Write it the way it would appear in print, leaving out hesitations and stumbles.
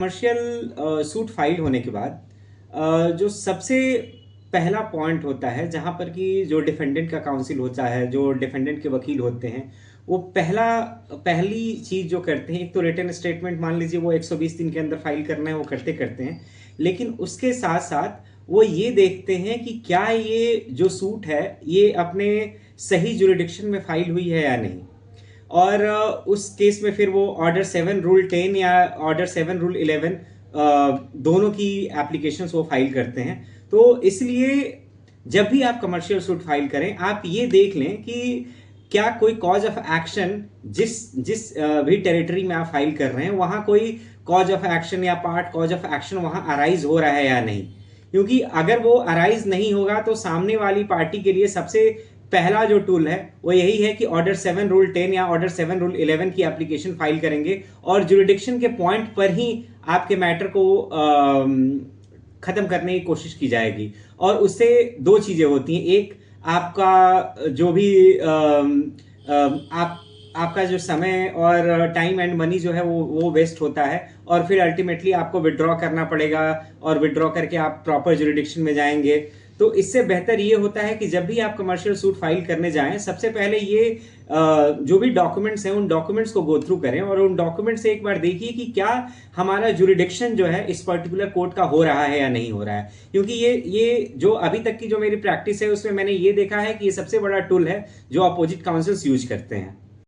Commercial suit file होने के बाद जो सबसे पहला पॉइंट होता है जहां पर कि जो डिफेंडेंट का काउंसिल होता है, जो डिफेंडेंट के वकील होते हैं, वो पहली चीज जो करते हैं, एक तो रिटन स्टेटमेंट मान लीजिए वो 120 दिन के अंदर फाइल करना है, वो करते करते हैं। लेकिन उसके साथ साथ वो ये देखते हैं कि क्या ये जो सूट है ये अपने सही जुरिडिक्शन में फाइल हुई है या नहीं। और उस केस में फिर वो ऑर्डर 7 रूल 10 या ऑर्डर 7 रूल 11 दोनों की एप्लीकेशंस वो फाइल करते हैं। तो इसलिए जब भी आप कमर्शियल सूट फाइल करें, आप ये देख लें कि क्या कोई कॉज ऑफ एक्शन जिस जिस भी टेरिटरी में आप फाइल कर रहे हैं वहां कोई कॉज ऑफ एक्शन या पार्ट कॉज ऑफ एक्शन वहां अराइज हो रहा है या नहीं। क्योंकि अगर वो अराइज नहीं होगा तो सामने वाली पार्टी के लिए सबसे पहला जो टूल है वो यही है कि ऑर्डर 7 रूल 10 या ऑर्डर 7 रूल 11 की एप्लीकेशन फाइल करेंगे और जुरिडिक्शन के पॉइंट पर ही आपके मैटर को खत्म करने की कोशिश की जाएगी। और उससे दो चीजें होती हैं, एक आपका जो भी आपका जो समय और टाइम एंड मनी जो है वो वेस्ट होता है, और फिर अल्टीमेटली आपको विड्रॉ करना पड़ेगा और विड्रॉ करके आप प्रॉपर जुरिडिक्शन में जाएंगे। तो इससे बेहतर ये होता है कि जब भी आप कमर्शियल सूट फाइल करने जाएं, सबसे पहले ये जो भी डॉक्यूमेंट्स हैं उन डॉक्यूमेंट्स को गो थ्रू करें और उन डॉक्यूमेंट्स से एक बार देखिए कि क्या हमारा जुरिडिक्शन जो है इस पर्टिकुलर कोर्ट का हो रहा है या नहीं हो रहा है। क्योंकि ये जो अभी तक की जो मेरी प्रैक्टिस है उसमें मैंने ये देखा है कि ये सबसे बड़ा टूल है जो अपोजिट काउंसिल्स यूज करते हैं।